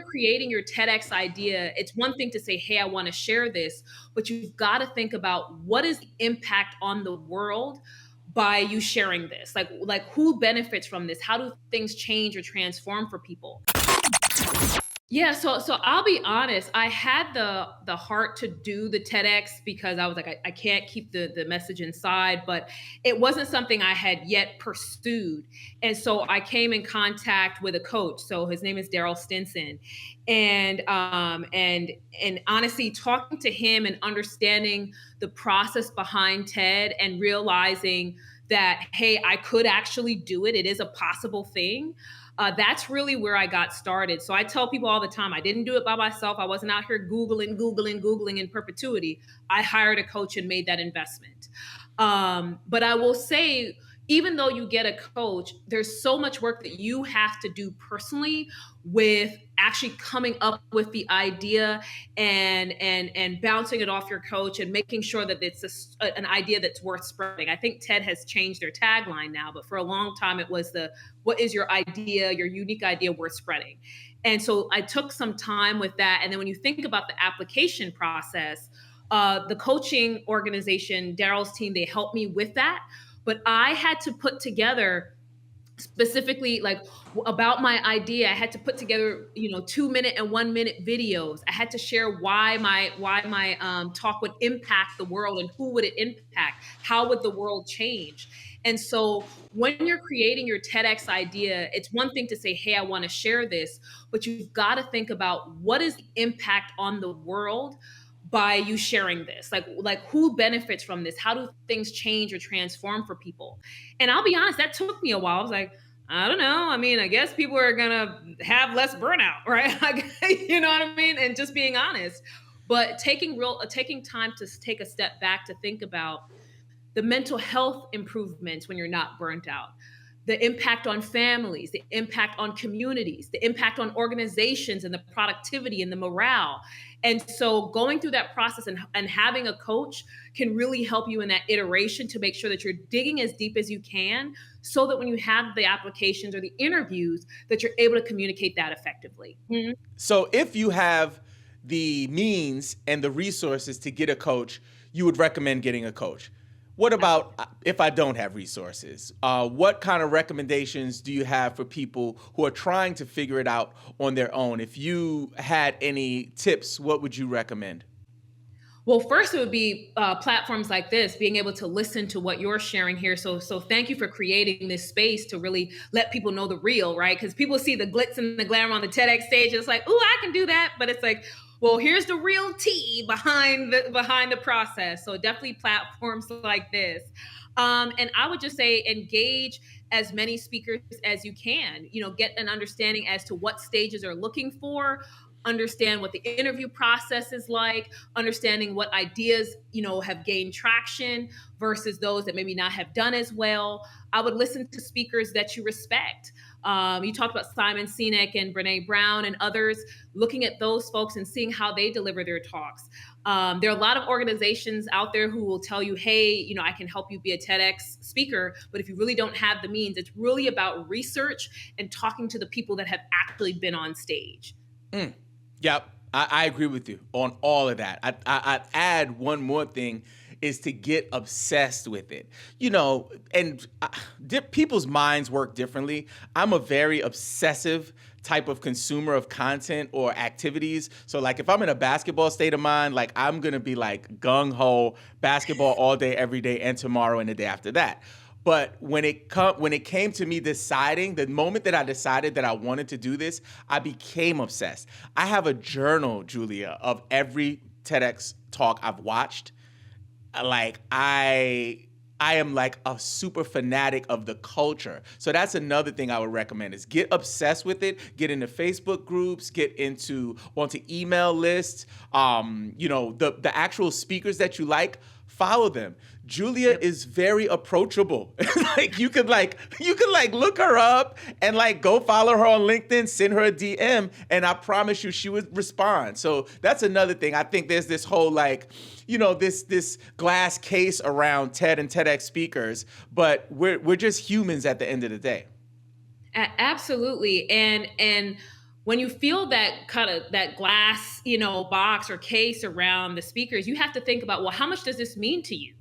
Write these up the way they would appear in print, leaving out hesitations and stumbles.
creating your TEDx idea, it's one thing to say, hey, I want to share this, but you've got to think about what is the impact on the world by you sharing this? Like who benefits from this? How do things change or transform for people? Yeah, so I'll be honest. I had the heart to do the TEDx because I was like, I can't keep the message inside, but it wasn't something I had yet pursued. And so I came in contact with a coach. So his name is Daryl Stinson. And honestly, talking to him and understanding the process behind TED and realizing that, hey, I could actually do it. It is a possible thing. That's really where I got started. So I tell people all the time, I didn't do it by myself. I wasn't out here Googling in perpetuity. I hired a coach and made that investment. But I will say, even though you get a coach, there's so much work that you have to do personally with actually coming up with the idea and bouncing it off your coach and making sure that it's an idea that's worth spreading. I think TED has changed their tagline now, but for a long time it was what is your idea, your unique idea worth spreading? And so I took some time with that. And then when you think about the application process, the coaching organization, Daryl's team, they helped me with that. But I had to put together specifically like about my idea. I had to put together 2-minute and 1-minute videos. I had to share why my talk would impact the world and who would it impact, how would the world change. And so when you're creating your TEDx idea, it's one thing to say, hey, I want to share this, but you've got to think about what is the impact on the world by you sharing this. Like who benefits from this? How do things change or transform for people? And I'll be honest, that took me a while. I was like, I don't know. I mean, I guess people are gonna have less burnout, right? You know what I mean? And just being honest. But taking time to take a step back to think about the mental health improvements when you're not burnt out, the impact on families, the impact on communities, the impact on organizations and the productivity and the morale. And so going through that process and having a coach can really help you in that iteration to make sure that you're digging as deep as you can so that when you have the applications or the interviews, that you're able to communicate that effectively. Mm-hmm. So if you have the means and the resources to get a coach, you would recommend getting a coach. What about if I don't have resources? What kind of recommendations do you have for people who are trying to figure it out on their own? If you had any tips, what would you recommend? Well, first it would be platforms like this, being able to listen to what you're sharing here. So thank you for creating this space to really let people know the real, right? Because people see the glitz and the glamour on the TEDx stage. And it's like, ooh, I can do that. But it's like, well, here's the real tea behind the process. So definitely platforms like this. And I would just say engage as many speakers as you can, get an understanding as to what stages are looking for, understand what the interview process is like, understanding what ideas, have gained traction versus those that maybe not have done as well. I would listen to speakers that you respect. You talked about Simon Sinek and Brene Brown and others, looking at those folks and seeing how they deliver their talks. There are a lot of organizations out there who will tell you, hey, I can help you be a TEDx speaker, but if you really don't have the means, it's really about research and talking to the people that have actually been on stage. Yep, I agree with you on all of that. I'd add one more thing is to get obsessed with it. People's minds work differently. I'm a very obsessive type of consumer of content or activities. So like if I'm in a basketball state of mind, like I'm going to be like gung-ho basketball all day, every day, and tomorrow and the day after that. But when it came to me deciding, the moment that I decided that I wanted to do this, I became obsessed. I have a journal, Julia, of every TEDx talk I've watched. Like I am like a super fanatic of the culture. So that's another thing I would recommend is get obsessed with it, get into Facebook groups, get onto email lists. The actual speakers that you like, follow them. Julia is very approachable. Like you could look her up and like go follow her on LinkedIn, send her a DM, and I promise you she would respond. So that's another thing. I think there's this whole this glass case around TED and TEDx speakers, but we're just humans at the end of the day. Absolutely. And when you feel that kind of that glass, box or case around the speakers, you have to think about, well, how much does this mean to you?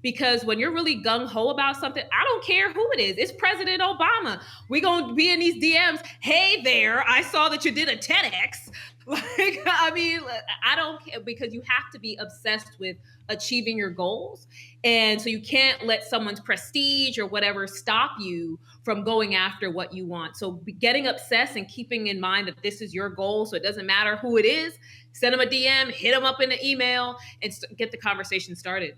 Because when you're really gung ho about something, I don't care who it is. It's President Obama. We're going to be in these DMs. Hey there, I saw that you did a TEDx. Like, I mean, I don't care, because you have to be obsessed with achieving your goals. And so you can't let someone's prestige or whatever stop you from going after what you want. So getting obsessed and keeping in mind that this is your goal. So it doesn't matter who it is, send them a DM, hit them up in the email, and get the conversation started.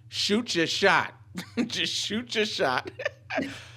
Shoot your shot. Just shoot your shot.